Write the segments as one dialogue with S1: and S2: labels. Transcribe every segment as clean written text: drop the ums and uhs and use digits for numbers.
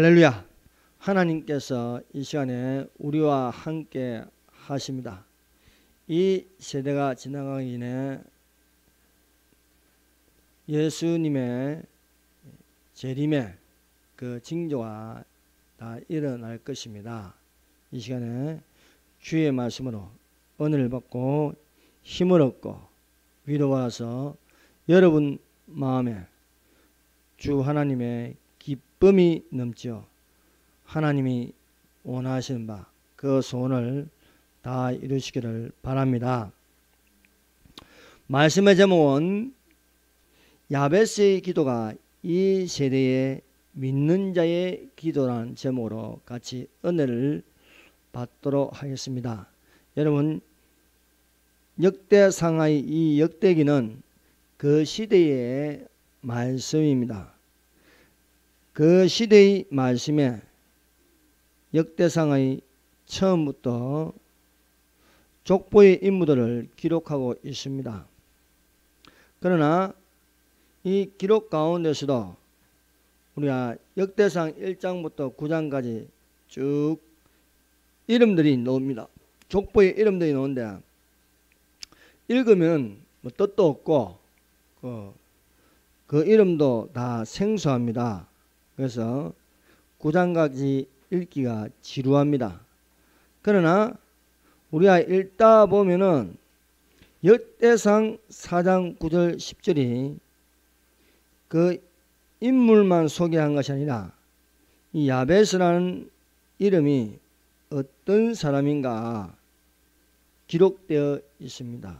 S1: 할렐루야. 하나님께서 이 시간에 우리와 함께 하십니다. 이 세대가 지나가기 전에 예수님의 재림의 그 징조가 다 일어날 것입니다. 이 시간에 주의 말씀으로 은혜를 받고 힘을 얻고 위로받아서 여러분 마음에 주 하나님의 기쁨이 넘쳐 하나님이 원하시는 바 그 소원을 다 이루시기를 바랍니다. 말씀의 제목은 야베스의 기도가 이 세대의 믿는 자의 기도라는 제목으로 같이 은혜를 받도록 하겠습니다. 여러분, 역대상하의 이 역대기는 그 시대의 말씀입니다. 그 시대의 말씀에 역대상의 처음부터 족보의 인물들을 기록하고 있습니다. 그러나 이 기록 가운데서도 우리가 역대상 1장부터 9장까지 쭉 이름들이 나옵니다. 족보의 이름들이 나오는데 읽으면 뭐 뜻도 없고 그 이름도 다 생소합니다. 그래서 9장까지 읽기가 지루합니다. 그러나 우리가 읽다 보면은 역대상 4장 9절 10절이 그 인물만 소개한 것이 아니라 이 야베스라는 이름이 어떤 사람인가 기록되어 있습니다.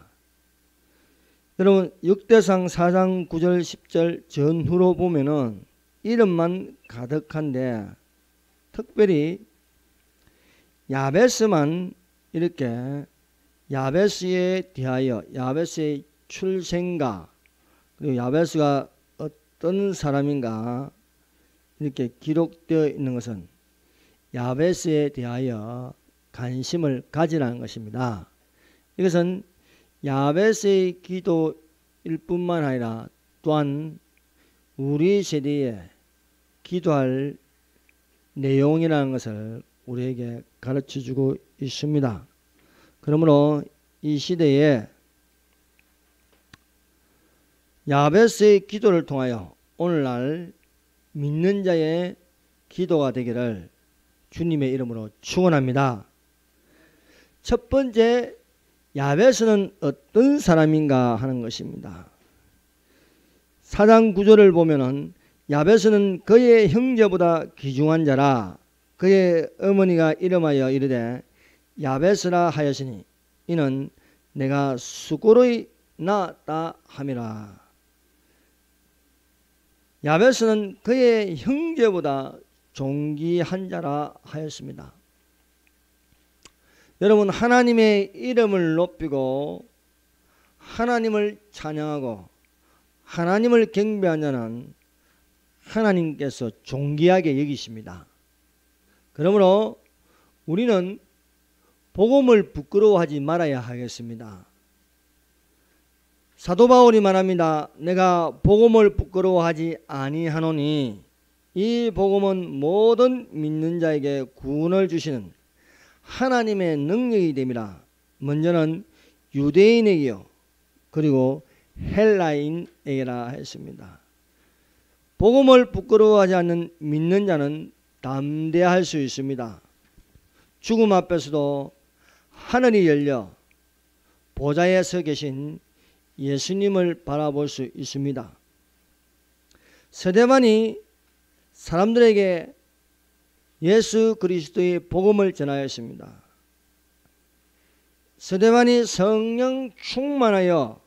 S1: 여러분, 역대상 4장 9절 10절 전후로 보면은 이름만 가득한데 특별히 야베스만 이렇게 야베스에 대하여 야베스의 출생가 그리고 야베스가 어떤 사람인가 이렇게 기록되어 있는 것은 야베스에 대하여 관심을 가지라는 것입니다. 이것은 야베스의 기도일 뿐만 아니라 또한 우리 세대에 기도할 내용이라는 것을 우리에게 가르쳐주고 있습니다. 그러므로 이 시대에 야베스의 기도를 통하여 오늘날 믿는 자의 기도가 되기를 주님의 이름으로 축원합니다. 첫 번째, 야베스는 어떤 사람인가 하는 것입니다. 4장 9절을 보면은 야베스는 그의 형제보다 귀중한 자라 그의 어머니가 이름하여 이르되 야베스라 하였으니 이는 내가 수고로이 낳았다 함이라. 야베스는 그의 형제보다 존귀한 자라 하였습니다. 여러분, 하나님의 이름을 높이고 하나님을 찬양하고 하나님을 경배한 자는 하나님께서 존귀하게 여기십니다. 그러므로 우리는 복음을 부끄러워하지 말아야 하겠습니다. 사도 바울이 말합니다. 내가 복음을 부끄러워하지 아니하노니 이 복음은 모든 믿는 자에게 구원을 주시는 하나님의 능력이 됨이라. 먼저는 유대인에게요 그리고 헬라인에게라 했습니다. 복음을 부끄러워하지 않는 믿는 자는 담대할 수 있습니다. 죽음 앞에서도 하늘이 열려 보좌에 서 계신 예수님을 바라볼 수 있습니다. 스데반이 사람들에게 예수 그리스도의 복음을 전하였습니다. 스데반이 성령 충만하여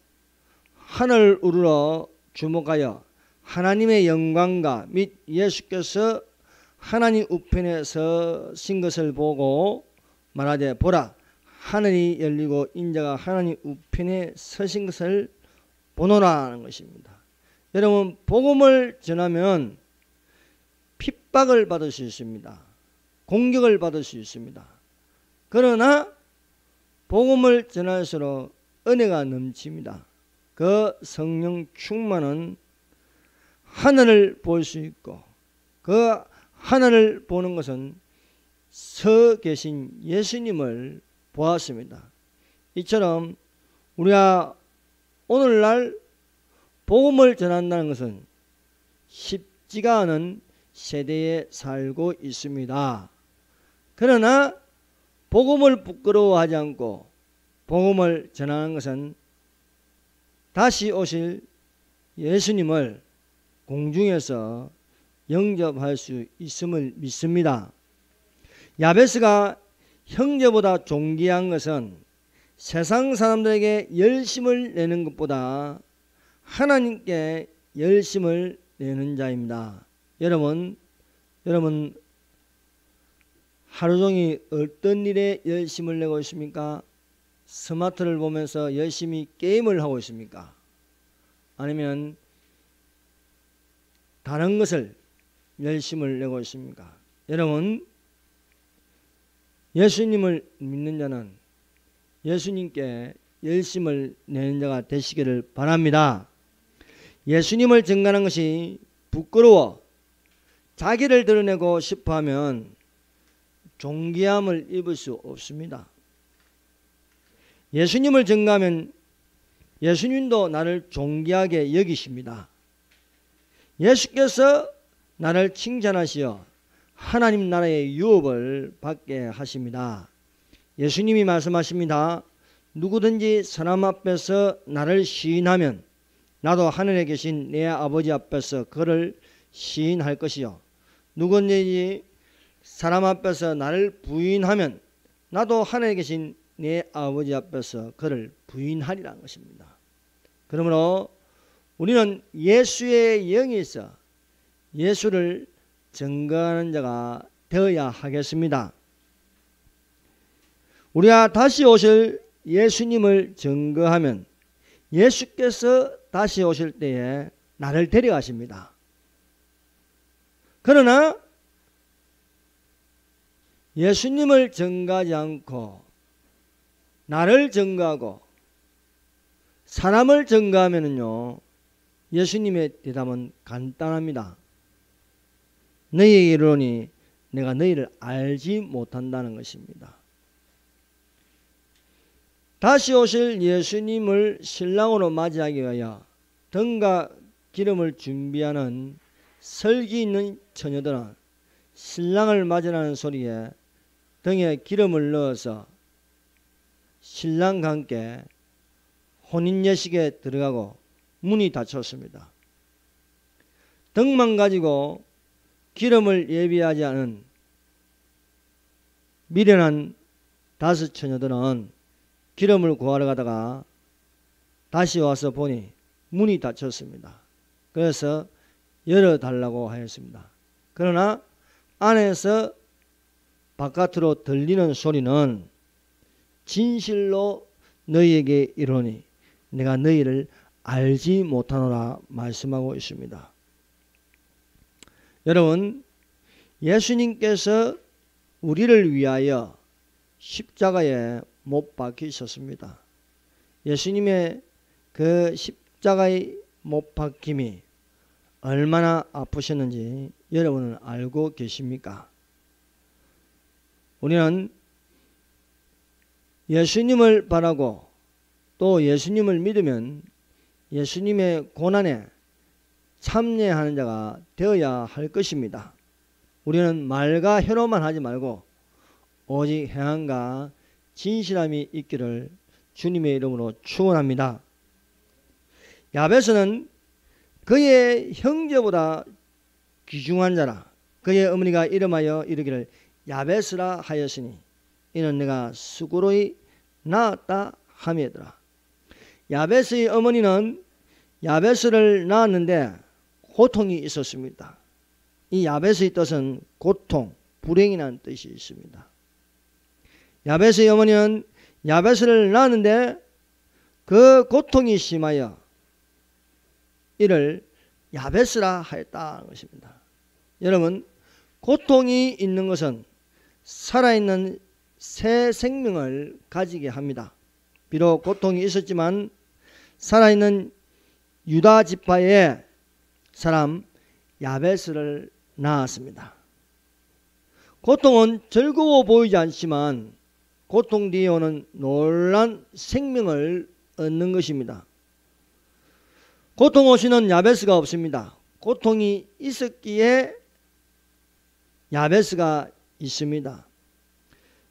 S1: 하늘 우러러 주목하여 하나님의 영광과 및 예수께서 하나님 우편에 서신 것을 보고 말하되 보라 하늘이 열리고 인자가 하나님 우편에 서신 것을 보노라 하는 것입니다. 여러분, 복음을 전하면 핍박을 받을 수 있습니다. 공격을 받을 수 있습니다. 그러나 복음을 전할수록 은혜가 넘칩니다. 그 성령 충만은 하늘을 볼 수 있고 그 하늘을 보는 것은 서 계신 예수님을 보았습니다. 이처럼 우리가 오늘날 복음을 전한다는 것은 쉽지가 않은 세대에 살고 있습니다. 그러나 복음을 부끄러워하지 않고 복음을 전하는 것은 다시 오실 예수님을 공중에서 영접할 수 있음을 믿습니다. 야베스가 형제보다 존귀한 것은 세상 사람들에게 열심을 내는 것보다 하나님께 열심을 내는 자입니다. 여러분 하루 종일 어떤 일에 열심을 내고 있습니까? 스마트를 보면서 열심히 게임을 하고 있습니까? 아니면 다른 것을 열심을 내고 있습니까? 여러분, 예수님을 믿는 자는 예수님께 열심을 내는 자가 되시기를 바랍니다. 예수님을 증거하는 것이 부끄러워 자기를 드러내고 싶어하면 존귀함을 입을 수 없습니다. 예수님을 증거하면 예수님도 나를 존귀하게 여기십니다. 예수께서 나를 칭찬하시어 하나님 나라의 유업을 받게 하십니다. 예수님이 말씀하십니다. 누구든지 사람 앞에서 나를 시인하면 나도 하늘에 계신 내 아버지 앞에서 그를 시인할 것이요, 누구든지 사람 앞에서 나를 부인하면 나도 하늘에 계신 내 아버지 앞에서 그를 부인하리라는 것입니다. 그러므로 우리는 예수의 영이 있어 예수를 증거하는 자가 되어야 하겠습니다. 우리가 다시 오실 예수님을 증거하면 예수께서 다시 오실 때에 나를 데려가십니다. 그러나 예수님을 증거하지 않고 나를 증거하고 사람을 증거하면요, 예수님의 대답은 간단합니다. 너희에게 이르노니 내가 너희를 알지 못한다는 것입니다. 다시 오실 예수님을 신랑으로 맞이하기 위하여 등과 기름을 준비하는 설기 있는 처녀들은 신랑을 맞이하는 소리에 등에 기름을 넣어서 신랑과 함께 혼인예식에 들어가고 문이 닫혔습니다. 등만 가지고 기름을 예비하지 않은 미련한 다섯 처녀들은 기름을 구하러 가다가 다시 와서 보니 문이 닫혔습니다. 그래서 열어달라고 하였습니다. 그러나 안에서 바깥으로 들리는 소리는 진실로 너희에게 이르노니 내가 너희를 알지 못하노라 말씀하고 있습니다. 여러분, 예수님께서 우리를 위하여 십자가에 못 박히셨습니다. 예수님의 그 십자가의 못 박힘이 얼마나 아프셨는지 여러분은 알고 계십니까? 우리는 예수님을 바라고 또 예수님을 믿으면 예수님의 고난에 참여하는 자가 되어야 할 것입니다. 우리는 말과 혀로만 하지 말고 오직 행함과 진실함이 있기를 주님의 이름으로 축원합니다. 야베스는 그의 형제보다 귀중한 자라. 그의 어머니가 이름하여 이르기를 야베스라 하였으니 이는 내가 수고로이 낳았다 하며더라. 야베스의 어머니는 야베스를 낳았는데 고통이 있었습니다. 이 야베스의 뜻은 고통, 불행이라는 뜻이 있습니다. 야베스의 어머니는 야베스를 낳았는데 그 고통이 심하여 이를 야베스라 하였다는 것입니다. 여러분, 고통이 있는 것은 살아있는 새 생명을 가지게 합니다. 비록 고통이 있었지만 살아있는 유다 지파의 사람 야베스를 낳았습니다. 고통은 즐거워 보이지 않지만 고통 뒤에 오는 놀란 생명을 얻는 것입니다. 고통 없이는 야베스가 없습니다. 고통이 있었기에 야베스가 있습니다.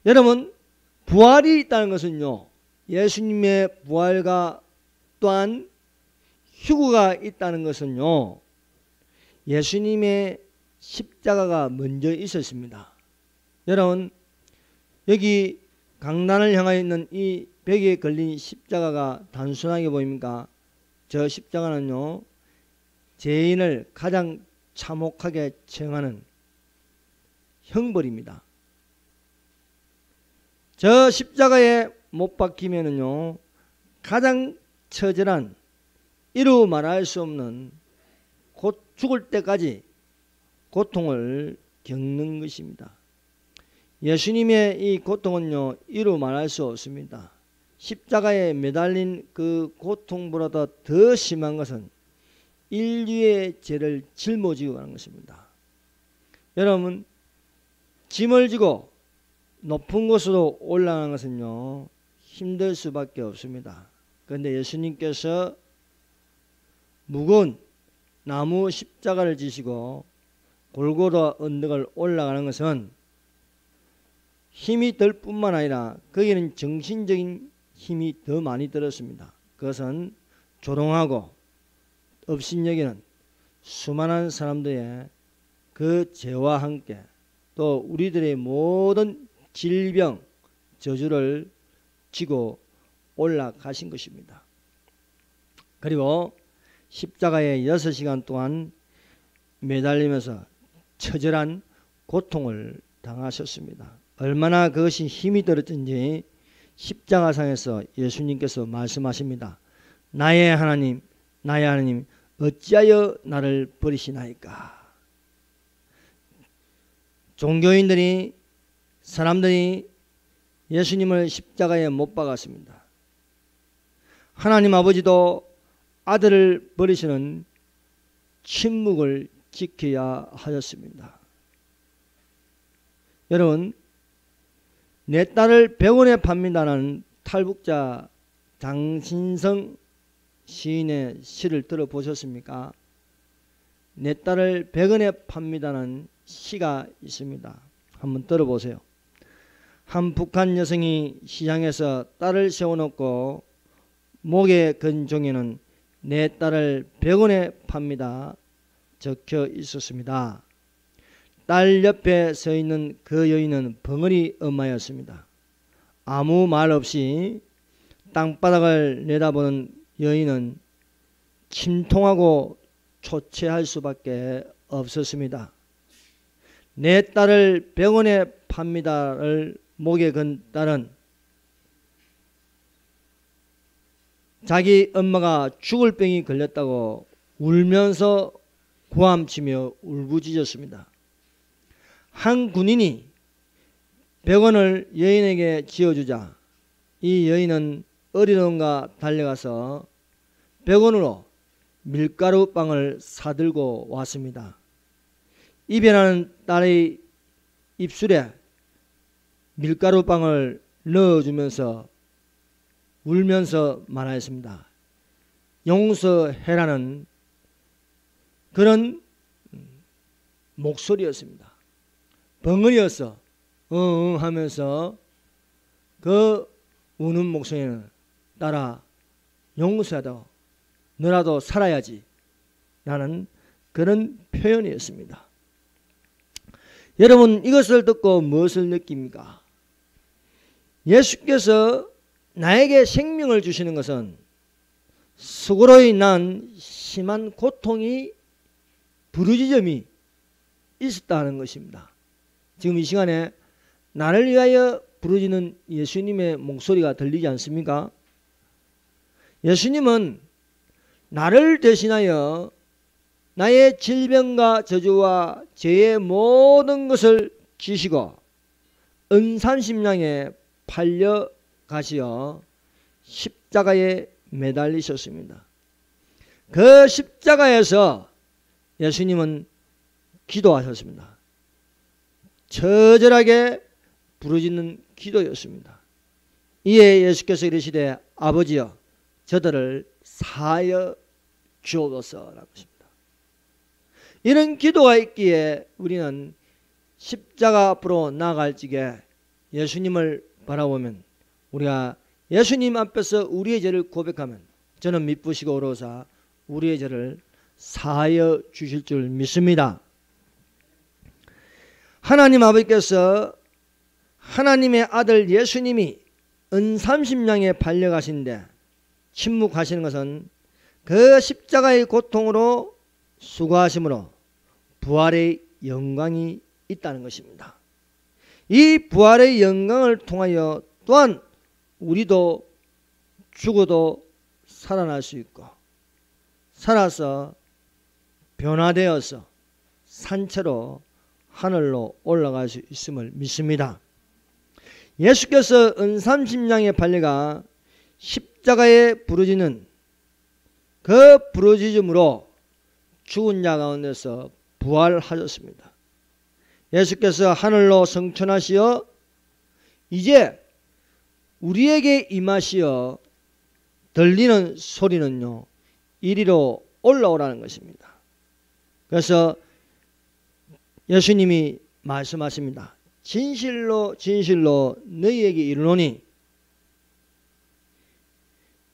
S1: 여러분, 부활이 있다는 것은요, 예수님의 부활과 또한 휴거가 있다는 것은요, 예수님의 십자가가 먼저 있었습니다. 여러분, 여기 강단을 향하여 있는 이 벽에 걸린 십자가가 단순하게 보입니까? 저 십자가는요, 죄인을 가장 참혹하게 처형하는 형벌입니다. 저 십자가에 못 박히면은요, 가장 처절한 이루 말할 수 없는 곧 죽을 때까지 고통을 겪는 것입니다. 예수님의 이 고통은요, 이루 말할 수 없습니다. 십자가에 매달린 그 고통보다 더 심한 것은 인류의 죄를 짊어지고 가는 것입니다. 여러분, 짐을 지고 높은 곳으로 올라가는 것은요, 힘들 수밖에 없습니다. 그런데 예수님께서 무거운 나무 십자가를 지시고 골고다 언덕을 올라가는 것은 힘이 들 뿐만 아니라 거기는 정신적인 힘이 더 많이 들었습니다. 그것은 조롱하고 업신여기는 수많은 사람들의 그 죄와 함께 또 우리들의 모든 질병, 저주를 지고 올라가신 것입니다. 그리고 십자가에 6시간 동안 매달리면서 처절한 고통을 당하셨습니다. 얼마나 그것이 힘이 들었든지 십자가상에서 예수님께서 말씀하십니다. 나의 하나님, 나의 하나님, 어찌하여 나를 버리시나이까. 종교인들이, 사람들이 예수님을 십자가에 못 박았습니다. 하나님 아버지도 아들을 버리시는 침묵을 지켜야 하였습니다. 여러분, 내 딸을 100원에 팝니다라는 탈북자 장신성 시인의 시를 들어보셨습니까? 내 딸을 100원에 팝니다는 시가 있습니다. 한번 들어보세요. 한 북한 여성이 시장에서 딸을 세워놓고 목에 건 종이는 내 딸을 100원에 팝니다 적혀 있었습니다. 딸 옆에 서 있는 그 여인은 벙어리 엄마였습니다. 아무 말 없이 땅바닥을 내다보는 여인은 침통하고 초췌할 수밖에 없었습니다. 내 딸을 100원에 팝니다를 목에 건 딸은 자기 엄마가 죽을 병이 걸렸다고 울면서 고함치며 울부짖었습니다. 한 군인이 100원을 여인에게 지어주자 이 여인은 어디론가 달려가서 100원으로 밀가루빵을 사들고 왔습니다. 입에나는 딸의 입술에 밀가루빵을 넣어주면서 울면서 말하였습니다. 용서해라는 그런 목소리였습니다. 벙어리였어. 응 하면서 그 우는 목소리는 딸아 용서하다. 너라도 살아야지. 라는 그런 표현이었습니다. 여러분, 이것을 듣고 무엇을 느낍니까? 예수께서 나에게 생명을 주시는 것은 수고로 인한 심한 고통이 부르짖음이 있었다는 것입니다. 지금 이 시간에 나를 위하여 부르짖는 예수님의 목소리가 들리지 않습니까? 예수님은 나를 대신하여 나의 질병과 저주와 죄의 모든 것을 지시고 은산심량에 팔려 가시어 십자가에 매달리셨습니다. 그 십자가에서 예수님은 기도하셨습니다. 처절하게 부르짖는 기도였습니다. 이에 예수께서 이르시되 아버지여 저들을 사하여 주옵소서라고 하십니다. 이런 기도가 있기에 우리는 십자가 앞으로 나아갈 적에 예수님을 바라보면 우리가 예수님 앞에서 우리의 죄를 고백하면 저는 미쁘시고 어로사 우리의 죄를 사하여 주실 줄 믿습니다. 하나님 아버지께서 하나님의 아들 예수님이 은삼십냥에 발려가신데 침묵하시는 것은 그 십자가의 고통으로 수고하심으로 부활의 영광이 있다는 것입니다. 이 부활의 영광을 통하여 또한 우리도 죽어도 살아날 수 있고 살아서 변화되어서 산채로 하늘로 올라갈 수 있음을 믿습니다. 예수께서 은삼십냥에 발려가 십자가에 부르짖는 그 부르짖음으로 죽은 자 가운데서 부활하셨습니다. 예수께서 하늘로 승천하시어 이제 우리에게 임하시어 들리는 소리는요 이리로 올라오라는 것입니다. 그래서 예수님이 말씀하십니다. 진실로 진실로 너희에게 이르노니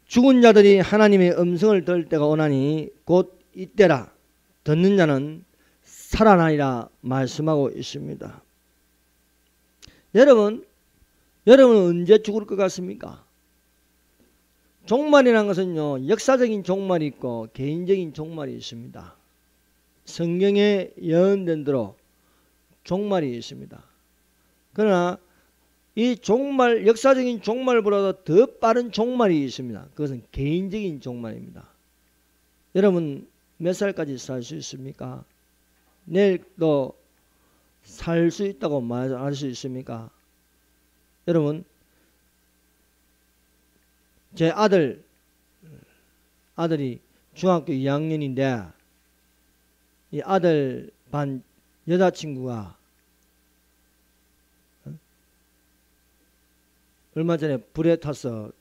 S1: 죽은 자들이 하나님의 음성을 들을 때가 오나니 곧 이때라. 듣는 자는 살아나리라 말씀하고 있습니다. 여러분은 언제 죽을 것 같습니까? 종말이라는 것은요 역사적인 종말이 있고 개인적인 종말이 있습니다. 성경에 예언된 대로 종말이 있습니다. 그러나 이 종말, 역사적인 종말보다도 더 빠른 종말이 있습니다. 그것은 개인적인 종말입니다. 여러분 몇 살까지 살 수 있습니까? 내일도 살 수 있다고 말할 수 있습니까? 여러분 제 아들이 중학교 2학년인데 이 아들 반 여자친구가 얼마 전에 불에 타서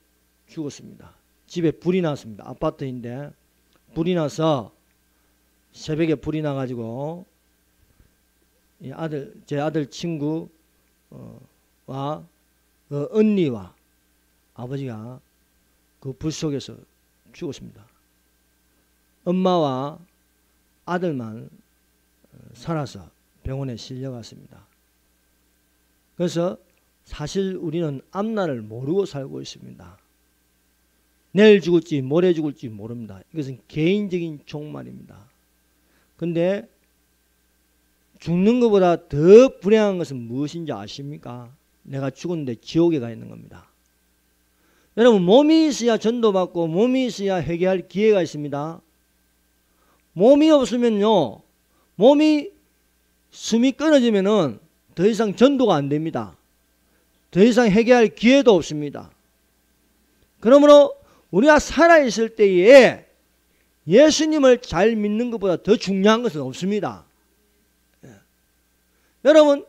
S1: 죽었습니다. 집에 불이 났습니다. 아파트인데 불이 나서 새벽에 불이 나가지고 제 아들 친구와 언니와 아버지가 그 불 속에서 죽었습니다. 엄마와 아들만 살아서 병원에 실려갔습니다. 그래서 사실 우리는 앞날을 모르고 살고 있습니다. 내일 죽을지 모레 죽을지 모릅니다. 이것은 개인적인 종말입니다. 근데 죽는 것보다 더 불행한 것은 무엇인지 아십니까? 내가 죽었는데 지옥에 가 있는 겁니다. 여러분 몸이 있어야 전도받고 몸이 있어야 회개할 기회가 있습니다. 몸이 없으면요 몸이 숨이 끊어지면은 더 이상 전도가 안 됩니다. 더 이상 회개할 기회도 없습니다. 그러므로 우리가 살아있을 때에 예수님을 잘 믿는 것보다 더 중요한 것은 없습니다. 여러분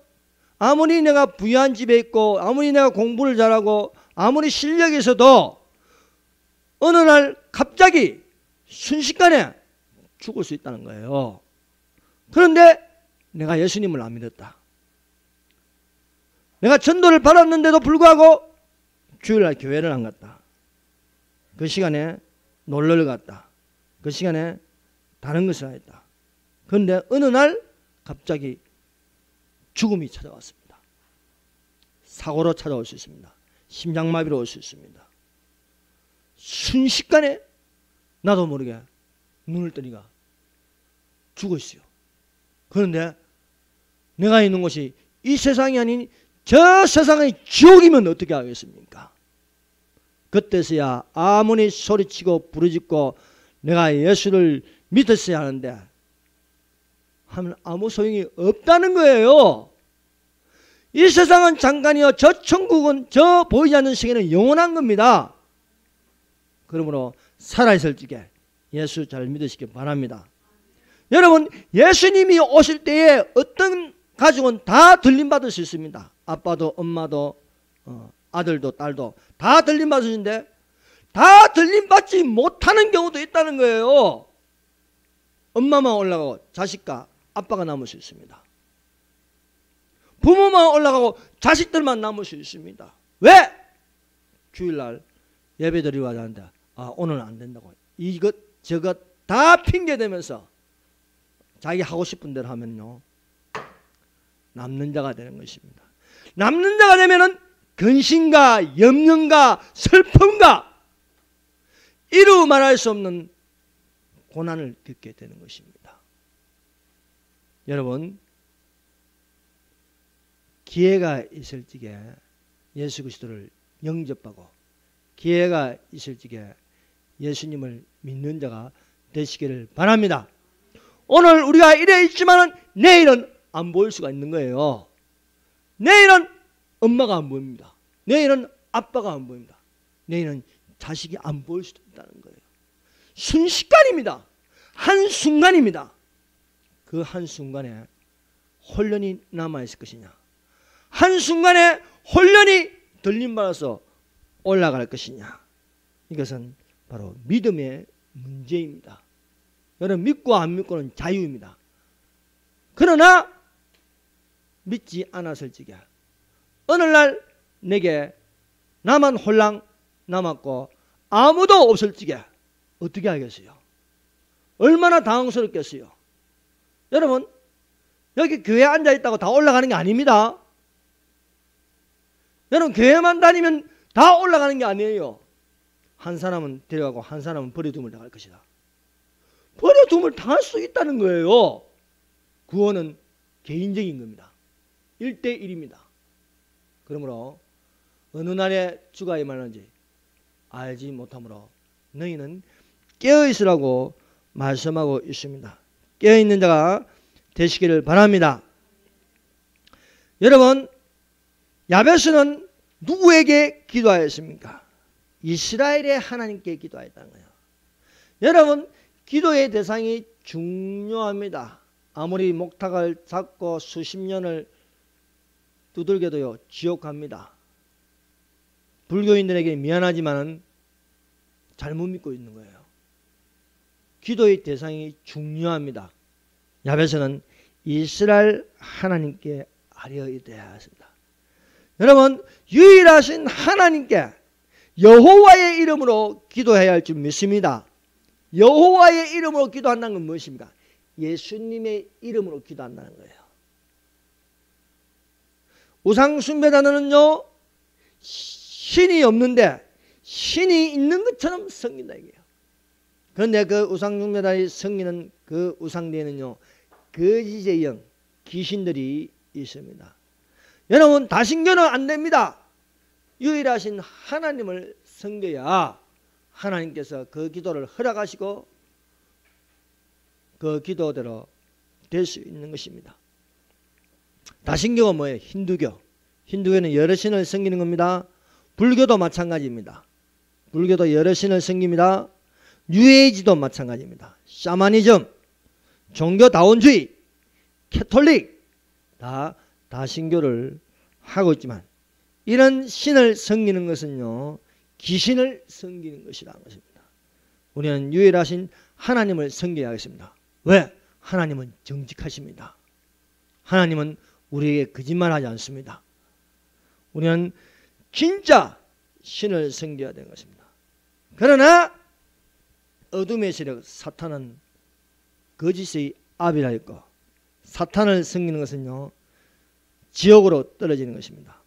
S1: 아무리 내가 부유한 집에 있고 아무리 내가 공부를 잘하고 아무리 실력이 있어도 어느 날 갑자기 순식간에 죽을 수 있다는 거예요. 그런데 내가 예수님을 안 믿었다. 내가 전도를 받았는데도 불구하고 주일날 교회를 안 갔다. 그 시간에 놀러를 갔다. 그 시간에 다른 것을 했다. 그런데 어느 날 갑자기 죽음이 찾아왔습니다. 사고로 찾아올 수 있습니다. 심장마비로 올 수 있습니다. 순식간에 나도 모르게 눈을 뜨니까 죽었어요. 그런데 내가 있는 곳이 이 세상이 아닌 저 세상의 지옥이면 어떻게 하겠습니까? 그때서야 아무리 소리치고 부르짖고 내가 예수를 믿었어야 하는데 하면 아무 소용이 없다는 거예요. 이 세상은 잠깐이요 저 천국은 저 보이지 않는 세계는 영원한 겁니다. 그러므로 살아있을 적에 예수 잘 믿으시기 바랍니다. 여러분 예수님이 오실 때에 어떤 가족은 다 들림받을 수 있습니다. 아빠도 엄마도 아들도 딸도 다 들림받을 수 있는데 다 들림받지 못하는 경우도 있다는 거예요. 엄마만 올라가고 자식과 아빠가 남을 수 있습니다. 부모만 올라가고 자식들만 남을 수 있습니다. 왜? 주일날 예배드리고 하는데 오늘은 안 된다고 이것 저것 다 핑계대면서 자기 하고 싶은 대로 하면요 남는 자가 되는 것입니다. 남는 자가 되면은 근심과 염려과 슬픔과 이루 말할 수 없는 고난을 겪게 되는 것입니다. 여러분, 기회가 있을 적에 예수 그리스도를 영접하고 기회가 있을 적에 예수님을 믿는 자가 되시기를 바랍니다. 오늘 우리가 이래 있지만은 내일은 안 보일 수가 있는 거예요. 내일은 엄마가 안 보입니다. 내일은 아빠가 안 보입니다. 내일은 자식이 안 보일 수도 있다는 거예요. 순식간입니다. 한순간입니다. 그 한순간에 혼련이 남아있을 것이냐, 한순간에 혼련이 들림받아서 올라갈 것이냐, 이것은 바로 믿음의 문제입니다. 여러분, 믿고 안 믿고는 자유입니다. 그러나 믿지 않았을 적에 어느 날 내게 나만 홀랑 남았고 아무도 없을 적에 어떻게 하겠어요? 얼마나 당황스럽겠어요? 여러분, 여기 교회에 앉아있다고 다 올라가는 게 아닙니다. 여러분, 교회만 다니면 다 올라가는 게 아니에요. 한 사람은 데려가고 한 사람은 버려둠을 당할 것이다. 버려둠을 당할 수 있다는 거예요. 구원은 개인적인 겁니다. 1대1입니다. 그러므로 어느 날에 주가 임하는지 알지 못하므로 너희는 깨어있으라고 말씀하고 있습니다. 깨어있는 자가 되시기를 바랍니다. 여러분, 야베스는 누구에게 기도하였습니까? 이스라엘의 하나님께 기도하였다는 거예요. 여러분, 기도의 대상이 중요합니다. 아무리 목탁을 잡고 수십 년을 두들겨도요 지옥 갑니다. 불교인들에게 미안하지만 잘못 믿고 있는 거예요. 기도의 대상이 중요합니다. 야베스는 이스라엘 하나님께 아뢰어야 했습니다. 여러분, 유일하신 하나님께 여호와의 이름으로 기도해야 할 줄 믿습니다. 여호와의 이름으로 기도한다는 건 무엇입니까? 예수님의 이름으로 기도한다는 거예요. 우상숭배자는요 신이 없는데 신이 있는 것처럼 섬긴다 이게요. 그런데 그 우상숭배자의 섬기는 그 우상대에는요 거짓의 영, 귀신들이 있습니다. 여러분, 다신교는 안 됩니다. 유일하신 하나님을 섬겨야 하나님께서 그 기도를 허락하시고 그 기도대로 될 수 있는 것입니다. 다신교가 뭐예요? 힌두교. 힌두교는 여러 신을 섬기는 겁니다. 불교도 마찬가지입니다. 불교도 여러 신을 섬깁니다. 뉴에이지도 마찬가지입니다. 샤머니즘, 종교다원주의, 캐톨릭 다 다신교를 하고 있지만 이런 신을 섬기는 것은요 귀신을 섬기는 것이라는 것입니다. 우리는 유일하신 하나님을 섬겨야 하겠습니다. 왜? 하나님은 정직하십니다. 하나님은 우리에게 거짓말하지 않습니다. 우리는 진짜 신을 섬겨야 되는 것입니다. 그러나 어둠의 세력 사탄은 거짓의 아비라 했고 사탄을 섬기는 것은요 지옥으로 떨어지는 것입니다.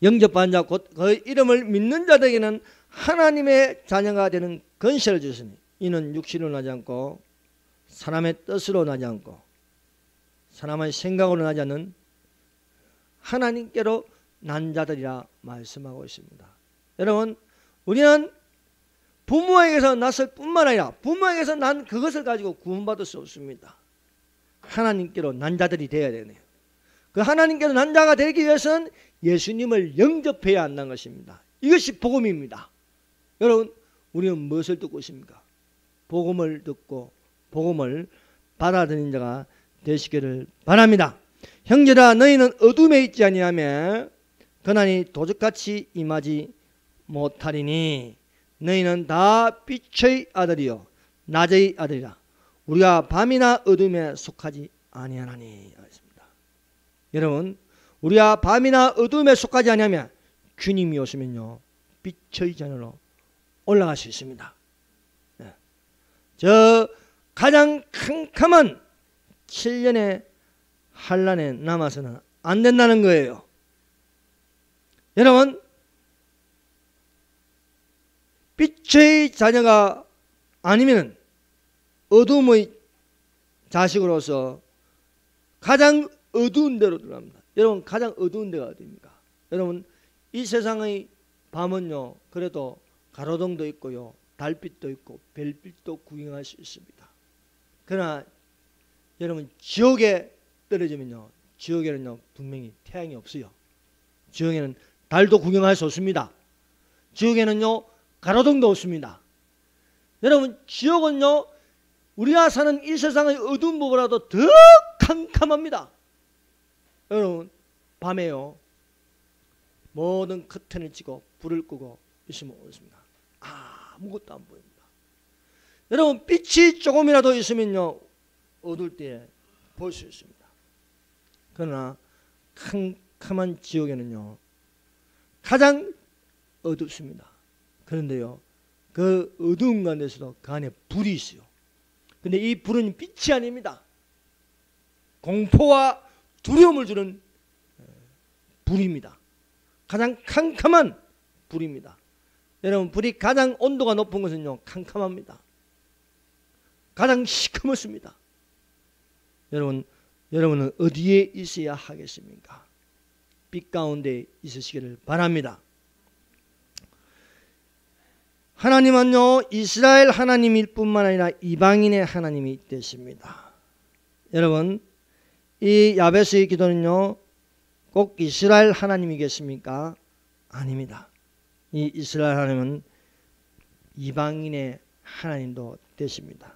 S1: 영접받은 자 곧 그 이름을 믿는 자들에게는 하나님의 자녀가 되는 권세를 주시니 이는 육신으로 나지 않고 사람의 뜻으로 나지 않고 사람의 생각으로 나지 않는 하나님께로 난 자들이라 말씀하고 있습니다. 여러분, 우리는 부모에게서 났을 뿐만 아니라 부모에게서 난 그것을 가지고 구원받을 수 없습니다. 하나님께로 난 자들이 되어야 되네요. 그 하나님께로 난 자가 되기 위해서는 예수님을 영접해야 한다는 것입니다. 이것이 복음입니다. 여러분, 우리는 무엇을 듣고 있습니까? 복음을 듣고 복음을 받아들인 자가 되시기를 바랍니다. 형제라 너희는 어둠에 있지 아니하며 고난이 도적같이 임하지 못하리니 너희는 다 빛의 아들이요 낮의 아들이라. 우리가 밤이나 어둠에 속하지 아니하나니. 여러분, 우리가 밤이나 어둠에 속하지 아니하면 주님이 오시면요 빛의 자녀로 올라갈 수 있습니다. 저 가장 캄캄한 7년의 환난에 남아서는 안 된다는 거예요. 여러분, 빛의 자녀가 아니면 어둠의 자식으로서 가장 어두운 데로 들어갑니다. 여러분, 가장 어두운 데가 어디입니까? 여러분, 이 세상의 밤은요 그래도 가로등도 있고요 달빛도 있고 별빛도 구경할 수 있습니다. 그러나 여러분, 지옥에 떨어지면요 지옥에는요 분명히 태양이 없어요. 지옥에는 달도 구경할 수 없습니다. 지옥에는요 가로등도 없습니다. 여러분, 지옥은요 우리가 사는 이 세상의 어두운 부분보다도 더 캄캄합니다. 여러분, 밤에요 모든 커튼을 치고 불을 끄고 있으면 어떻습니까? 아무것도 안 보입니다. 여러분, 빛이 조금이라도 있으면요 어두울 때 볼 수 있습니다. 그러나 캄캄한 지옥에는요 가장 어둡습니다. 그런데요 그 어두운 가운데서도 그 안에 불이 있어요. 근데 이 불은 빛이 아닙니다. 공포와 두려움을 주는 불입니다. 가장 캄캄한 불입니다. 여러분, 불이 가장 온도가 높은 것은요 캄캄합니다. 가장 시커멓습니다. 여러분은 어디에 있어야 하겠습니까? 빛 가운데 있으시기를 바랍니다. 하나님은요 이스라엘 하나님일 뿐만 아니라 이방인의 하나님이 되십니다. 여러분, 이 야베스의 기도는요 꼭 이스라엘 하나님이겠습니까? 아닙니다. 이 이스라엘 하나님은 이방인의 하나님도 되십니다.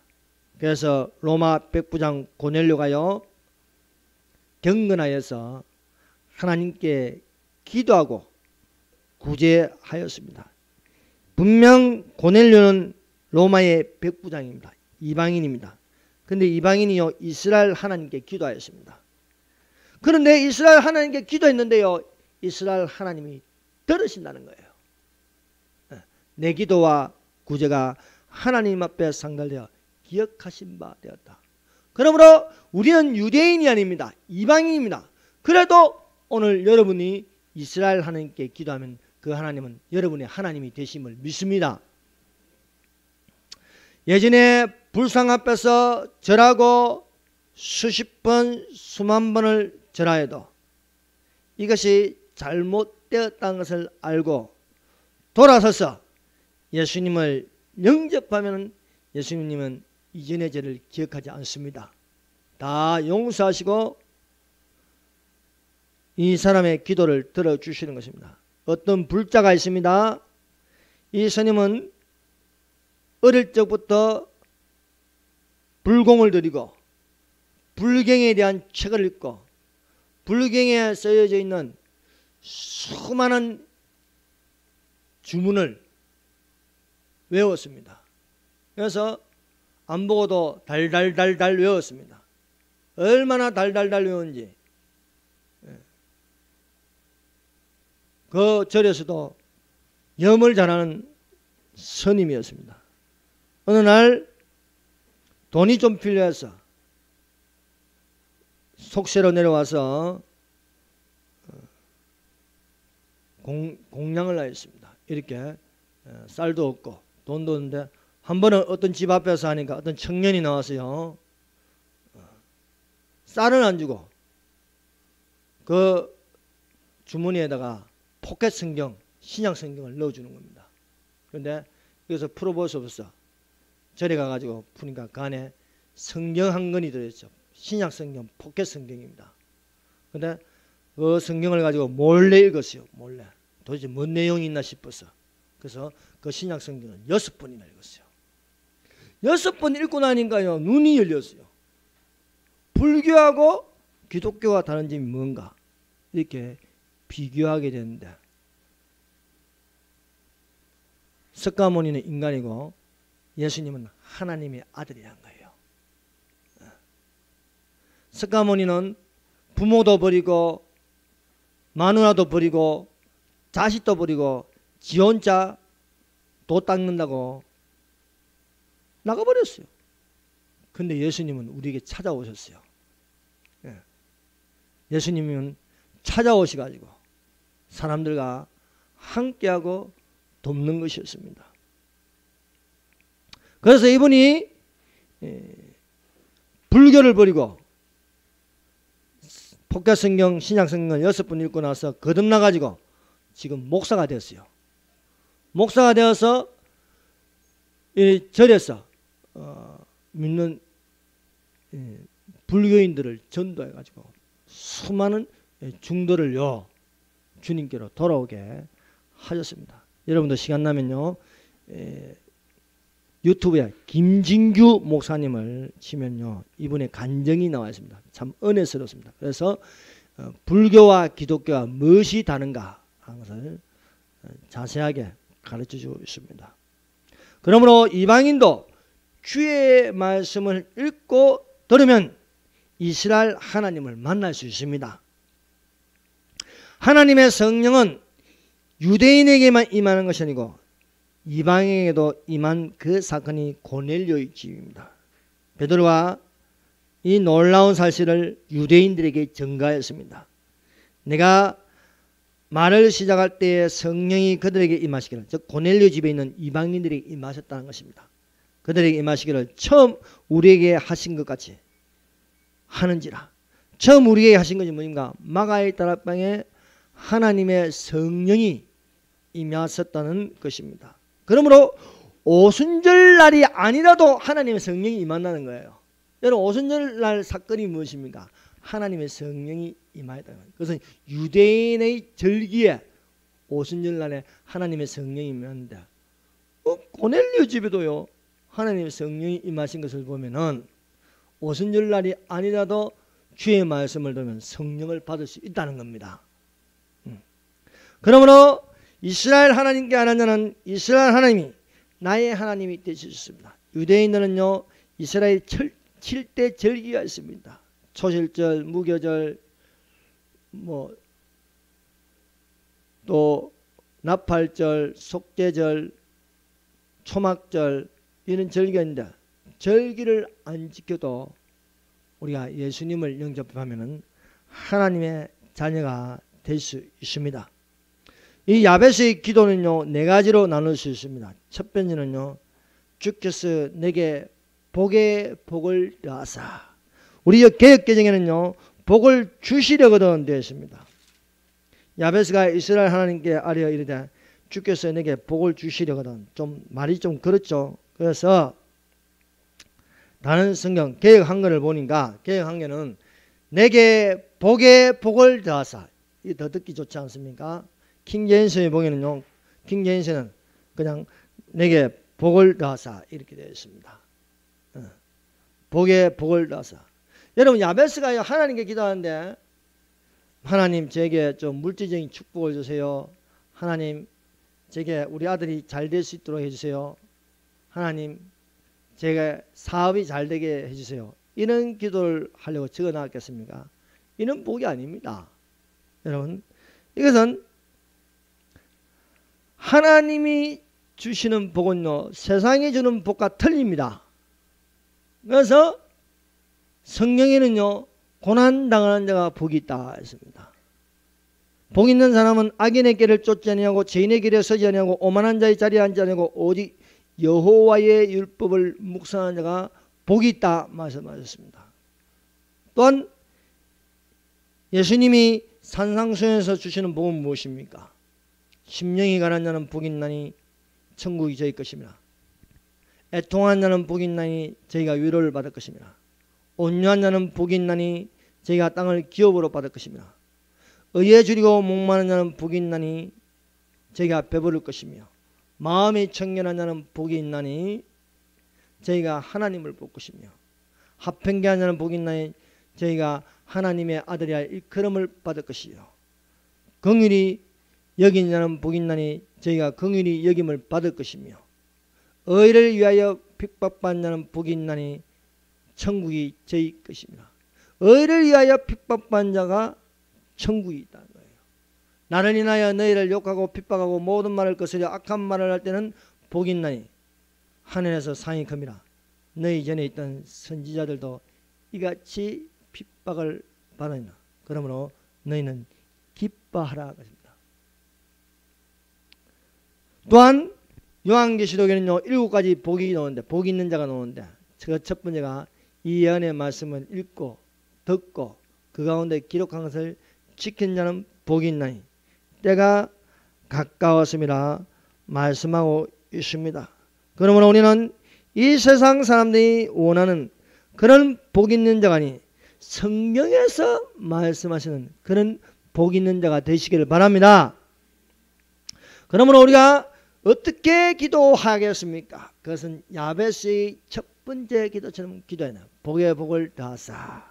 S1: 그래서 로마 백부장 고넬료가요 경건하여서 하나님께 기도하고 구제하였습니다. 분명 고넬료는 로마의 백부장입니다. 이방인입니다. 그런데 이방인이요 이스라엘 하나님께 기도하였습니다. 그런데 이스라엘 하나님께 기도했는데요 이스라엘 하나님이 들으신다는 거예요. 내 기도와 구제가 하나님 앞에 상달되어 기억하신 바 되었다. 그러므로 우리는 유대인이 아닙니다. 이방인입니다. 그래도 오늘 여러분이 이스라엘 하나님께 기도하면 그 하나님은 여러분의 하나님이 되심을 믿습니다. 예전에 불상 앞에서 절하고 수십 번 수만 번을 절하여도 이것이 잘못되었다는 것을 알고 돌아서서 예수님을 영접하면 예수님은 이전의 죄를 기억하지 않습니다. 다 용서하시고 이 사람의 기도를 들어주시는 것입니다. 어떤 불자가 있습니다. 이 스님은 어릴 적부터 불공을 들이고 불경에 대한 책을 읽고 불경에 쓰여져 있는 수많은 주문을 외웠습니다. 그래서 안 보고도 달달달달 외웠습니다. 얼마나 달달달 외웠는지 그 절에서도 염을 잘하는 스님이었습니다. 어느 날 돈이 좀 필요해서 속세로 내려와서 공양을 하였습니다. 이렇게 쌀도 없고 돈도 없는데 한 번은 어떤 집 앞에서 하니까 어떤 청년이 나와서요 쌀은 안 주고 그 주머니에다가 포켓 성경, 신약 성경을 넣어주는 겁니다. 그런데 여기서 풀어볼 수 없어. 절에 가가지고 푸니까 그 안에 성경 한 권이 들어있죠. 신약 성경, 포켓 성경입니다. 그런데 그 성경을 가지고 몰래 읽었어요. 몰래. 도대체 뭔 내용이 있나 싶어서. 그래서 그 신약 성경을 6번이나 읽었어요. 6번 읽고 나니까요 눈이 열렸어요. 불교하고 기독교와 다른 점이 뭔가 이렇게 비교하게 되는데, 석가모니는 인간이고 예수님은 하나님의 아들이란 거예요. 석가모니는 부모도 버리고 마누라도 버리고 자식도 버리고 지 혼자 도 닦는다고 나가버렸어요. 근데 예수님은 우리에게 찾아오셨어요. 예수님은 찾아오셔가지고 사람들과 함께하고 돕는 것이었습니다. 그래서 이분이 불교를 버리고 법華성경, 신약성경을 6번 읽고 나서 거듭나가지고 지금 목사가 되었어요. 목사가 되어서 이 절에서 믿는 불교인들을 전도해가지고 수많은 중도를요 주님께로 돌아오게 하셨습니다. 여러분도 시간 나면요 유튜브에 김진규 목사님을 치면요 이분의 간증이 나와 있습니다. 참 은혜스럽습니다. 그래서 불교와 기독교와 무엇이 다른가 하는 것을 자세하게 가르쳐 주고 있습니다. 그러므로 이방인도 주의 말씀을 읽고 들으면 이스라엘 하나님을 만날 수 있습니다. 하나님의 성령은 유대인에게만 임하는 것이 아니고 이방인에게도 임한 그 사건이 고넬료의 집입니다. 베드로가 이 놀라운 사실을 유대인들에게 전가했습니다. 내가 말을 시작할 때에 성령이 그들에게 임하시기를, 즉 고넬료 집에 있는 이방인들에게 임하셨다는 것입니다. 그들에게 임하시기를 처음 우리에게 하신 것 같이 하는지라. 처음 우리에게 하신 것이 뭐입니까? 마가의 다락방에 하나님의 성령이 임하셨다는 것입니다. 그러므로 오순절날이 아니라도 하나님의 성령이 임한다는 거예요. 여러분 오순절날 사건이 무엇입니까? 하나님의 성령이 임하였다는 거예요. 그것은 유대인의 절기에 오순절날에 하나님의 성령이 임하는데 고넬료 집에도요 하나님의 성령이 임하신 것을 보면은 오순절날이 아니라도 주의 말씀을 들으면 성령을 받을 수 있다는 겁니다. 그러므로 이스라엘 하나님께 아는 자는 이스라엘 하나님이 나의 하나님이 되셨습니다. 유대인들은요 이스라엘 7대 절기가 있습니다. 초실절, 무교절, 또 나팔절, 속죄절, 초막절 이런 절기가 있는데 절기를 안 지켜도 우리가 예수님을 영접하면 하나님의 자녀가 될 수 있습니다. 이 야베스의 기도는요 4가지로 나눌 수 있습니다. 첫 번째는요 주께서 내게 복의 복을 더하사. 우리 개역개정에는요 복을 주시려거든 되어 있습니다. 야베스가 이스라엘 하나님께 아뢰어 이르되 주께서 내게 복을 주시려거든. 좀 말이 좀 그렇죠. 그래서 다른 성경 개역 한글을 보니까 개역 한글은 내게 복의 복을 더하사. 이게 더 듣기 좋지 않습니까? 킹제임스에 보면은요 킹제임스는 그냥 내게 복을 더하사 이렇게 되어 있습니다. 복의 복을 더하사. 여러분 야베스가 하나님께 기도하는데 하나님 제게 좀 물질적인 축복을 주세요. 하나님 제게 우리 아들이 잘 될 수 있도록 해주세요. 하나님 제가 사업이 잘 되게 해주세요. 이런 기도를 하려고 적어놨겠습니까? 이는 복이 아닙니다. 여러분 이것은 하나님이 주시는 복은요 세상이 주는 복과 틀립니다. 그래서 성경에는요 고난당하는 자가 복이 있다 했습니다. 복 있는 사람은 악인의 길을 쫓지 아니하고 죄인의 길에 서지 아니하고 오만한 자의 자리에 앉지 아니하고 오직 여호와의 율법을 묵상하는 자가 복이 있다 말씀하셨습니다. 또한 예수님이 산상수에서 주시는 복은 무엇입니까? 심령이 가난 자는 복이 있나니 천국이 저희 것입니다. 애통한 자는 복이 있나니 저희가 위로를 받을 것입니다. 온유한 자는 복이 있나니 저희가 땅을 기업으로 받을 것입니다. 의에 줄이고 목마른 자는 복이 있나니 저희가 배부를 것이며 마음이 청결한 자는 복이 있나니 저희가 하나님을 볼 것이며 합평케한 자는 복이 있나니 저희가 하나님의 아들이야 일컬음을 받을 것이요 긍휼히 여긴 자는 복이 있나니 저희가 긍휼히 여김을 받을 것이며 의를 위하여 핍박받는 자는 복이 있나니 천국이 저희 것입니다. 의를 위하여 핍박받는 자가 천국이 있다는 거예요. 나를 인하여 너희를 욕하고 핍박하고 모든 말을 거스려 악한 말을 할 때는 복이 있나니 하늘에서 상이 큽니다. 너희 전에 있던 선지자들도 이같이 핍박을 받으나 그러므로 너희는 기뻐하라 것입니다. 또한 요한계시록에는요 7가지 복이 나오는데 복이 있는 자가 나오는데 그 첫 번째가 이 예언의 말씀을 읽고 듣고 그 가운데 기록한 것을 지킨 자는 복이 있나니 때가 가까웠음이라 말씀하고 있습니다. 그러므로 우리는 이 세상 사람들이 원하는 그런 복 있는 자가 아니 성경에서 말씀하시는 그런 복 있는 자가 되시기를 바랍니다. 그러므로 우리가 어떻게 기도하겠습니까? 그것은 야베스의 첫 번째 기도처럼 기도해야 돼요. 복에 복을 더하사.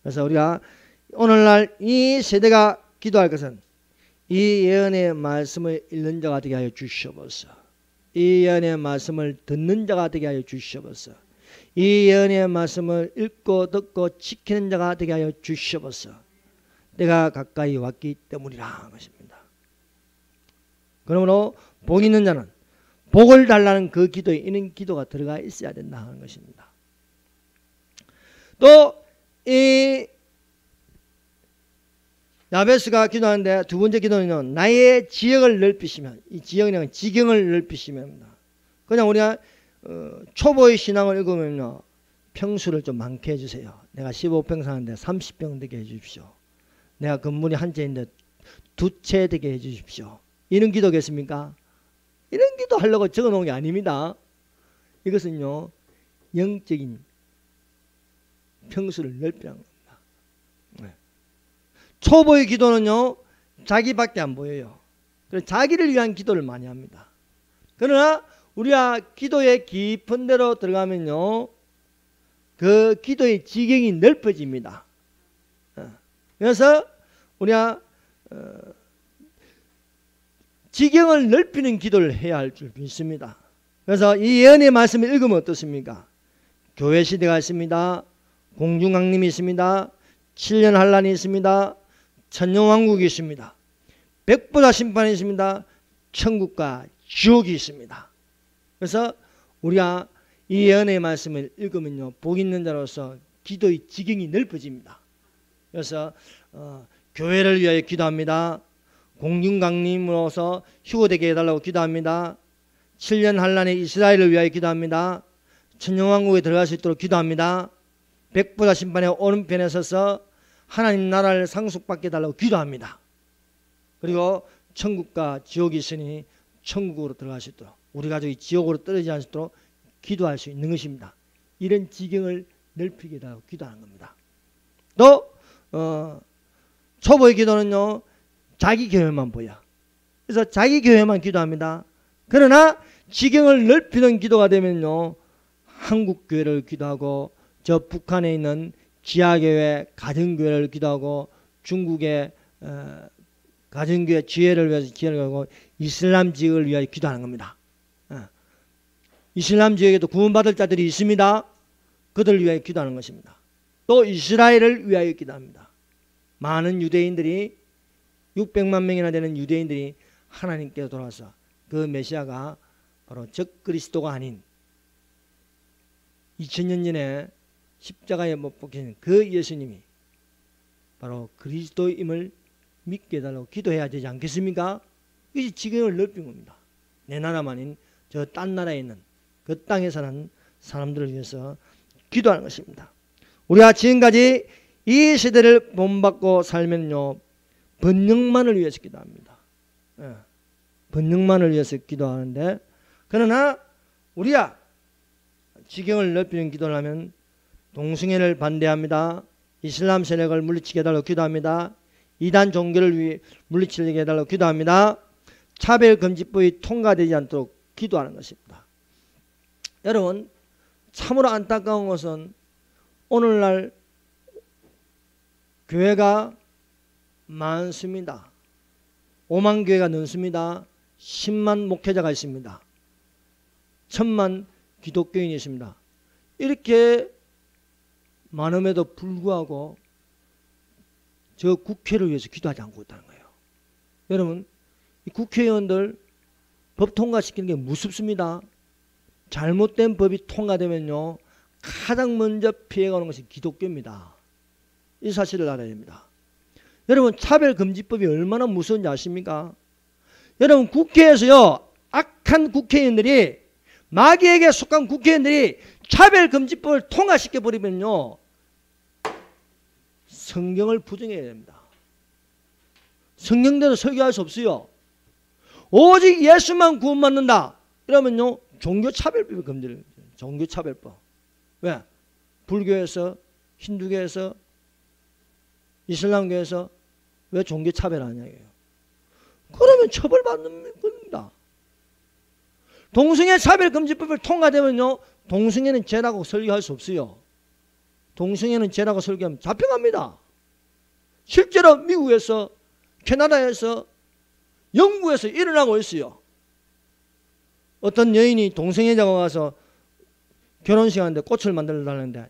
S1: 그래서 우리가 오늘날 이 세대가 기도할 것은 이 예언의 말씀을 읽는 자가 되게 하여 주시옵소서. 이 예언의 말씀을 듣는 자가 되게 하여 주시옵소서. 이 예언의 말씀을 읽고 듣고 지키는 자가 되게 하여 주시옵소서. 때가 가까이 왔기 때문이라 것입니다. 그러므로 복 있는 자는 복을 달라는 그 기도에 이런 기도가 들어가 있어야 된다 하는 것입니다. 또 이 야베스가 기도하는데 두 번째 기도는요 나의 지역을 넓히시면 이 지역이란 지경을 넓히시면입니다. 그냥 우리가 초보의 신앙을 읽으면요 평수를 좀 많게 해주세요. 내가 15평 사는데 30평 되게 해주십시오. 내가 건물이 한 채인데 2채 되게 해주십시오. 이런 기도겠습니까? 이런 기도 하려고 적어놓은 게 아닙니다. 이것은요 영적인 평수를 넓히라는 겁니다. 네. 초보의 기도는요 자기밖에 안 보여요. 그래서 자기를 위한 기도를 많이 합니다. 그러나 우리가 기도의 깊은 데로 들어가면요 그 기도의 지경이 넓어집니다. 그래서 우리가 지경을 넓히는 기도를 해야 할 줄 믿습니다. 그래서 이 예언의 말씀을 읽으면 어떻습니까? 교회 시대가 있습니다. 공중강림이 있습니다. 7년 환란이 있습니다. 천년왕국이 있습니다. 백보자 심판이 있습니다. 천국과 지옥이 있습니다. 그래서 우리가 이 예언의 말씀을 읽으면요 복 있는 자로서 기도의 지경이 넓어집니다. 그래서 교회를 위하여 기도합니다. 공중강림으로서 휴거되게 해달라고 기도합니다. 7년 환란의 이스라엘을 위하여 기도합니다. 천년왕국에 들어갈 수 있도록 기도합니다. 백보자 심판의 오른편에 서서 하나님 나라를 상속받게 해달라고 기도합니다. 그리고 천국과 지옥이 있으니 천국으로 들어갈 수 있도록 우리 가족이 지옥으로 떨어지지 않도록 기도할 수 있는 것입니다. 이런 지경을 넓히게 해달라고 기도하는 겁니다. 또 초보의 기도는요 자기 교회만 보여. 그래서 자기 교회만 기도합니다. 그러나 지경을 넓히는 기도가 되면요 한국 교회를 기도하고 저 북한에 있는 지하교회 가정교회를 기도하고 중국의 가정교회 지혜를 위해서 기도를 하고 이슬람 지역을 위하여 기도하는 겁니다. 이슬람 지역에도 구원받을 자들이 있습니다. 그들을 위하여 기도하는 것입니다. 또 이스라엘을 위하여 기도합니다. 많은 유대인들이 600만 명이나 되는 유대인들이 하나님께로 돌아와서 그 메시아가 바로 적그리스도가 아닌 2000년 전에 십자가에 못 박히신 그 예수님이 바로 그리스도임을 믿게 해달라고 기도해야 되지 않겠습니까? 이것이 지경을 넓힌 겁니다. 내 나라만 아닌 저 딴 나라에 있는 그 땅에 사는 사람들을 위해서 기도하는 것입니다. 우리가 지금까지 이 시대를 본받고 살면요 번영만을 위해서 기도합니다. 번영만을 위해서 기도하는데 그러나 우리가 지경을 넓히는 기도를 하면 동성애를 반대합니다. 이슬람 세력을 물리치게 해달라고 기도합니다. 이단 종교를 물리치게 해달라고 기도합니다. 차별금지법이 통과되지 않도록 기도하는 것입니다. 여러분 참으로 안타까운 것은 오늘날 교회가 많습니다. 5만 교회가 넘습니다. 10만 목회자가 있습니다. 1000만 기독교인이 있습니다. 이렇게 많음에도 불구하고 저 국회를 위해서 기도하지 않고 있다는 거예요. 여러분, 이 국회의원들 법 통과시키는 게 무섭습니다. 잘못된 법이 통과되면요, 가장 먼저 피해가는 것이 기독교입니다. 이 사실을 알아야 됩니다. 여러분, 차별금지법이 얼마나 무서운지 아십니까? 여러분, 국회에서요, 악한 국회의원들이, 마귀에게 속한 국회의원들이 차별금지법을 통과시켜버리면요, 성경을 부정해야 됩니다. 성경대로 설교할 수 없어요. 오직 예수만 구원받는다 이러면요, 종교차별법이 금지를. 종교차별법. 왜? 불교에서, 힌두교에서, 이슬람교에서 왜 종교차별하냐 이거예요. 그러면 처벌받는 겁니다. 동성애 차별금지법을 통과되면요, 동성애는 죄라고 설교할 수 없어요. 동성애는 죄라고 설교하면 잡혀갑니다. 실제로 미국에서, 캐나다에서, 영국에서 일어나고 있어요. 어떤 여인이 동성애자가 와서 결혼식 하는데 꽃을 만들어달라는데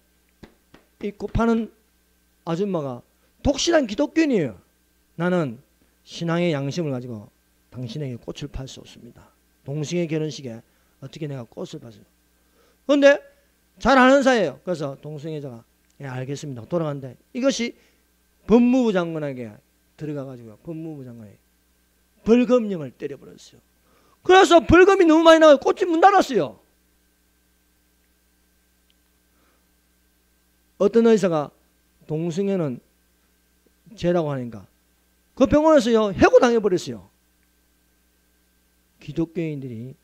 S1: 이 꽃 파는 아줌마가 독실한 기독교인이에요. 나는 신앙의 양심을 가지고 당신에게 꽃을 팔 수 없습니다. 동성애 결혼식에 어떻게 내가 꽃을 팔수? 그런데 잘 아는 사이예요. 그래서 동성애자가 예, 알겠습니다. 돌아갔는데 이것이 법무부 장관에게 들어가가지고 법무부 장관이 벌금형을 때려버렸어요. 그래서 벌금이 너무 많이 나와서 꽃이 문 닫았어요. 어떤 의사가 동성애는 죄라고 하니까 그 병원에서요, 해고당해버렸어요. 기독교인들이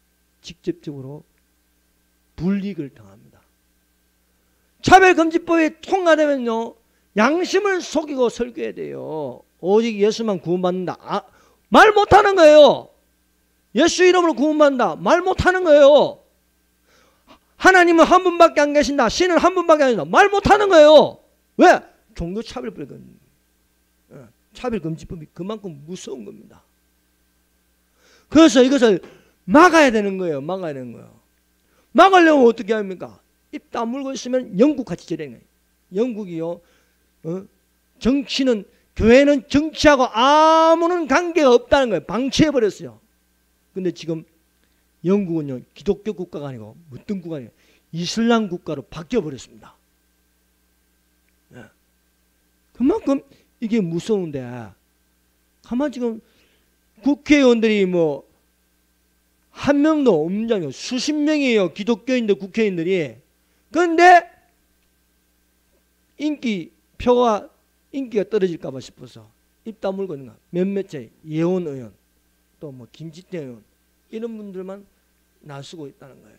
S1: 직접적으로 불이익을 당합니다. 차별금지법이 통과되면요, 양심을 속이고 설교해야 돼요. 오직 예수만 구원받는다. 말 못하는 거예요. 예수 이름으로 구원받는다. 말 못하는 거예요. 하나님은 한 분밖에 안 계신다. 신은 한 분밖에 안 계신다. 말 못하는 거예요. 왜? 종교차별법이 차별금지법이 그만큼 무서운 겁니다. 그래서 이것을 막아야 되는 거예요. 막아야 되는 거예요. 막으려면 어떻게 합니까? 입 다물고 있으면 영국같이 저래는 거예요. 영국이요, 정치는, 교회는 정치하고 아무런 관계가 없다는 거예요. 방치해버렸어요. 근데 지금 영국은요, 기독교 국가가 아니고 어떤 국가예요? 이슬람 국가로 바뀌어버렸습니다. 네. 그만큼 이게 무서운데, 가만 지금 국회의원들이 뭐 한 명도 없잖아요. 수십 명이에요. 기독교인들, 국회의원들이. 그런데 인기가 떨어질까봐 싶어서 입 다물고 있는 거야. 몇몇째 예원 의원, 또 뭐 김진태 의원, 이런 분들만 나서고 있다는 거예요.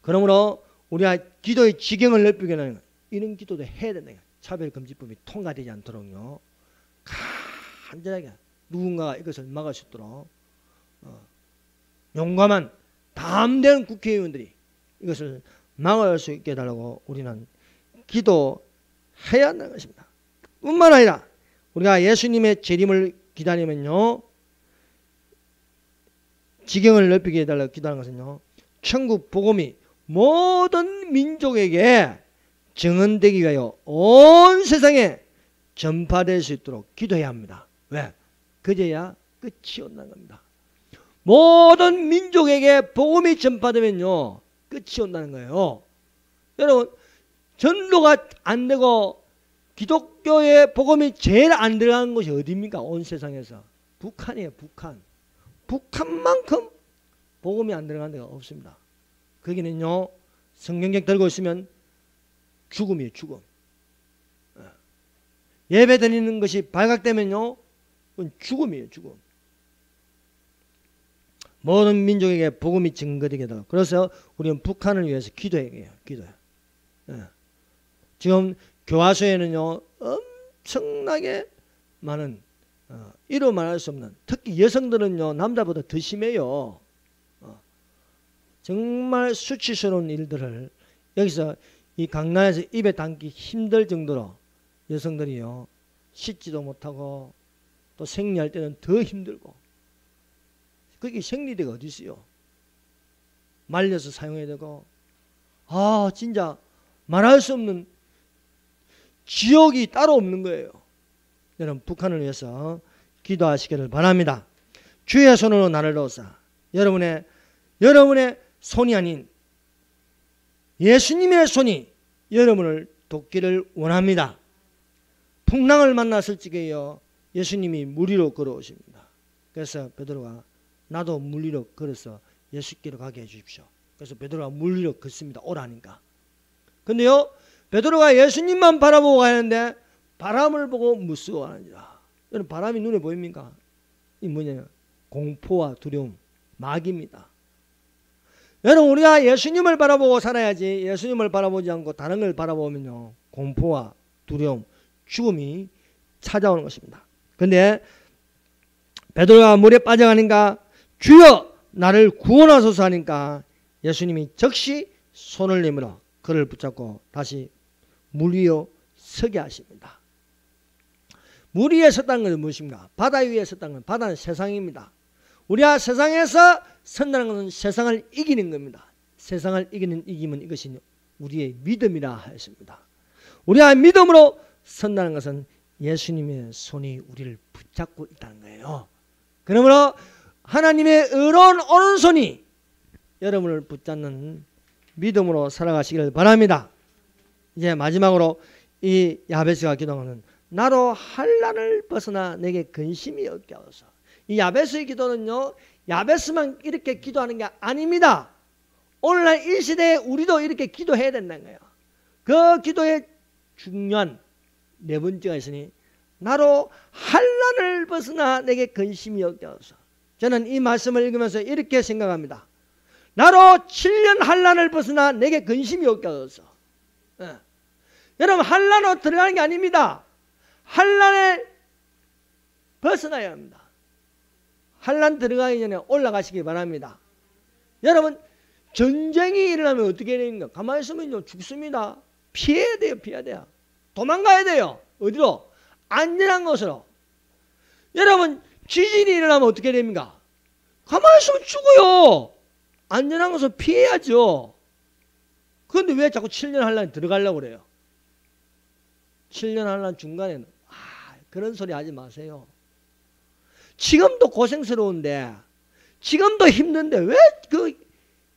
S1: 그러므로 우리가 기도의 지경을 넓히게 하는 거예요. 이런 기도도 해야 된다. 차별금지법이 통과되지 않도록요, 간절하게 누군가가 이것을 막을 수 있도록 용감한 담대한 국회의원들이 이것을 막을 수 있게 해달라고 우리는 기도해야 한다는 것입니다. 뿐만 아니라 우리가 예수님의 재림을 기다리면요, 지경을 넓히게 해달라고 기도하는 것은요, 천국 복음이 모든 민족에게 증언되기 위하여 온 세상에 전파될 수 있도록 기도해야 합니다. 왜? 그제야 끝이 온다는 겁니다. 모든 민족에게 복음이 전파되면요, 끝이 온다는 거예요. 여러분, 전도가 안 되고 기독교의 복음이 제일 안 들어가는 곳이 어디입니까? 온 세상에서. 북한이에요. 북한. 북한만큼 복음이 안 들어가는 데가 없습니다. 거기는요, 성경책 들고 있으면 죽음이에요. 죽음. 예배 드리는 것이 발각되면요, 그건 죽음이에요. 죽음. 모든 민족에게 복음이 증거되게 해달라고. 그래서 우리는 북한을 위해서 기도해야 해요. 기도해. 지금 교화소에는요, 엄청나게 많은 이루 말할 수 없는, 특히 여성들은요, 남자보다 더 심해요. 정말 수치스러운 일들을 여기서 이 강남에서 입에 담기 힘들 정도로 여성들이요 씻지도 못하고 또 생리할 때는 더 힘들고 그게 생리대가 어디 있어요? 말려서 사용해야 되고 진짜 말할 수 없는 지옥이 따로 없는 거예요. 여러분 북한을 위해서 기도하시기를 바랍니다. 주의 손으로 나를 넣으사 여러분의 손이 아닌 예수님의 손이 여러분을 돕기를 원합니다. 풍랑을 만났을 적에요 예수님이 물 위로 걸어오십니다. 그래서 베드로가 나도 물 위로 걸어서 예수께로 가게 해주십시오. 그래서 베드로가 물 위로 걷습니다. 오라니까. 근데요 베드로가 예수님만 바라보고 가는데 바람을 보고 무서워하는지라. 여러분 바람이 눈에 보입니까? 이 뭐냐? 공포와 두려움, 마귀입니다. 여러분 우리가 예수님을 바라보고 살아야지 예수님을 바라보지 않고 다른 걸 바라보면요 공포와 두려움, 죽음이 찾아오는 것입니다. 그런데 베드로가 물에 빠져가니까 주여 나를 구원하소서 하니까 예수님이 즉시 손을 내밀어 그를 붙잡고 다시 물 위에 서게 하십니다. 물 위에 섰다는 것은 무엇입니까? 바다 위에 섰다는 것은 바다는 세상입니다. 우리가 세상에서 선다는 것은 세상을 이기는 겁니다. 세상을 이기면 이것이 우리의 믿음이라 하였습니다. 우리가 믿음으로 선다는 것은 예수님의 손이 우리를 붙잡고 있다는 거예요. 그러므로 하나님의 의로운 오른손이 여러분을 붙잡는 믿음으로 살아가시기를 바랍니다. 이제 마지막으로 이 야베스가 기도하는 나로 환난을 벗어나 내게 근심이 없게 하소서. 이 야베스의 기도는요 야베스만 이렇게 기도하는 게 아닙니다. 오늘날 이 시대에 우리도 이렇게 기도해야 된다는 거예요. 그 기도의 중요한 네 번째가 있으니 나로 환난을 벗어나 내게 근심이 없게 하소서. 저는 이 말씀을 읽으면서 이렇게 생각합니다. 나로 7년 환난을 벗어나 내게 근심이 없게 하소서. 여러분 환난으로 들어가는 게 아닙니다. 환난에 벗어나야 합니다. 환난 들어가기 전에 올라가시기 바랍니다. 여러분 전쟁이 일어나면 어떻게 됩니까? 가만히 있으면 죽습니다. 피해야 돼요. 피해야 돼요. 도망가야 돼요. 어디로? 안전한 곳으로. 여러분 지진이 일어나면 어떻게 됩니까? 가만히 있으면 죽어요. 안전한 곳으로 피해야죠. 그런데 왜 자꾸 7년 환란에 들어가려고 그래요? 7년 환란 중간에는 그런 소리 하지 마세요. 지금도 고생스러운데 지금도 힘든데 왜 그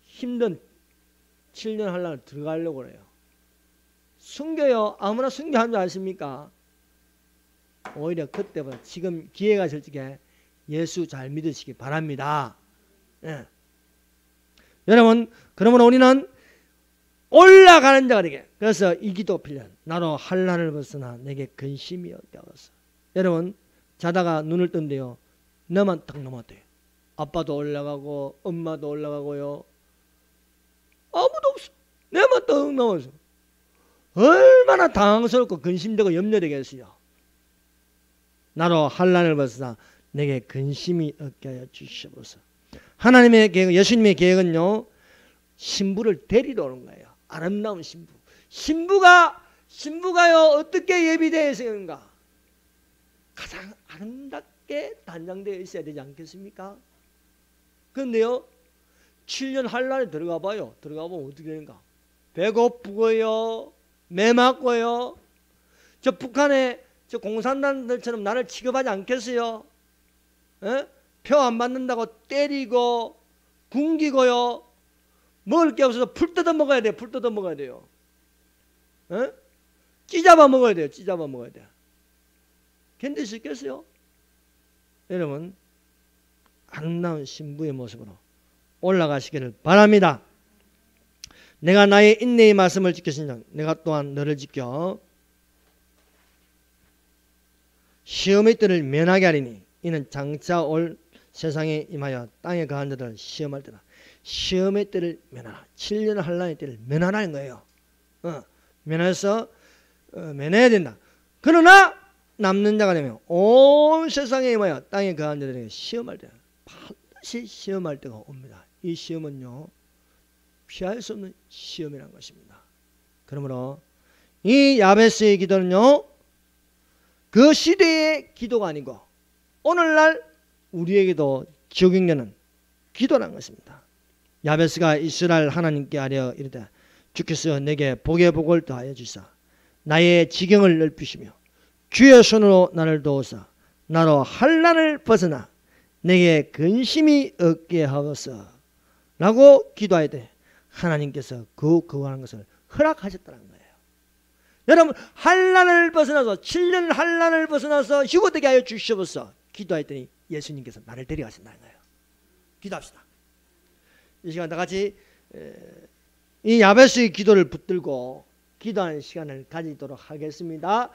S1: 힘든 7년 환란에 들어가려고 그래요? 순교요. 아무나 순교한 줄 아십니까? 오히려 그때보다 지금 기회가 있을 적에 예수 잘 믿으시기 바랍니다. 예. 여러분 그러면 우리는 올라가는 자가 되게. 그래서 이 기도 필연 나로 환난을 벗어나 내게 근심이 없게 하소서. 여러분 자다가 눈을 뜬대요. 너만 딱 넘어왔대요. 아빠도 올라가고 엄마도 올라가고요. 아무도 없어. 내만 딱 넘어왔어. 얼마나 당황스럽고 근심되고 염려되겠어요. 나로 환난을 벗어나 내게 근심이 없게 하여 주시옵소서. 하나님의 계획, 예수님의 계획은요 신부를 데리러 오는 거예요. 아름다운 신부. 신부가요 어떻게 예비되어 있는가? 가장 아름답게 단장되어 있어야 되지 않겠습니까? 그런데요 7년 환란에 들어가 봐요. 들어가 보면 어떻게 되는가? 배고프고요, 매맞고요. 저 북한의 저 공산당들처럼 나를 취급하지 않겠어요? 표 안 받는다고 때리고 굶기고요. 먹을 게 없어서 풀 뜯어 먹어야 돼요. 풀 뜯어 먹어야 돼요. 찌잡아 먹어야 돼요. 찌잡아 먹어야 돼요. 견딜 수 있겠어요? 여러분 아름다운 신부의 모습으로 올라가시기를 바랍니다. 내가 나의 인내의 말씀을 지켰으니 내가 또한 너를 지켜 시험의 때를 면하게 하리니 이는 장차 올 세상에 임하여 땅에 거한 자들을 시험할 때다. 시험의 때를 면하라. 7년 환란의 때를 면하라는 거예요. 면해서 면해야 된다. 그러나 남는 자가 되면 온 세상에 임하여 땅에 거한 자들에게 시험할 때다. 반드시 시험할 때가 옵니다. 이 시험은요 피할 수 없는 시험이라는 것입니다. 그러므로 이 야베스의 기도는요 그 시대의 기도가 아니고 오늘날 우리에게도 적용되는 기도라는 것입니다. 야베스가 이스라엘 하나님께 아뢰어 이르되 주께서 내게 복의 복을 더하여 주사 나의 지경을 넓히시며 주의 손으로 나를 도우사 나로 환난을 벗어나 내게 근심이 없게 하옵소서 라고 기도해야 돼. 하나님께서 그 구하는 것을 허락하셨다는 거예요. 여러분, 환난을 벗어나서 7년 환난을 벗어나서 휴거되게 하여 주시옵소서 기도했더니 예수님께서 나를 데려가신다는 거예요. 기도합시다. 이 시간 다 같이 이 야베스의 기도를 붙들고 기도하는 시간을 가지도록 하겠습니다.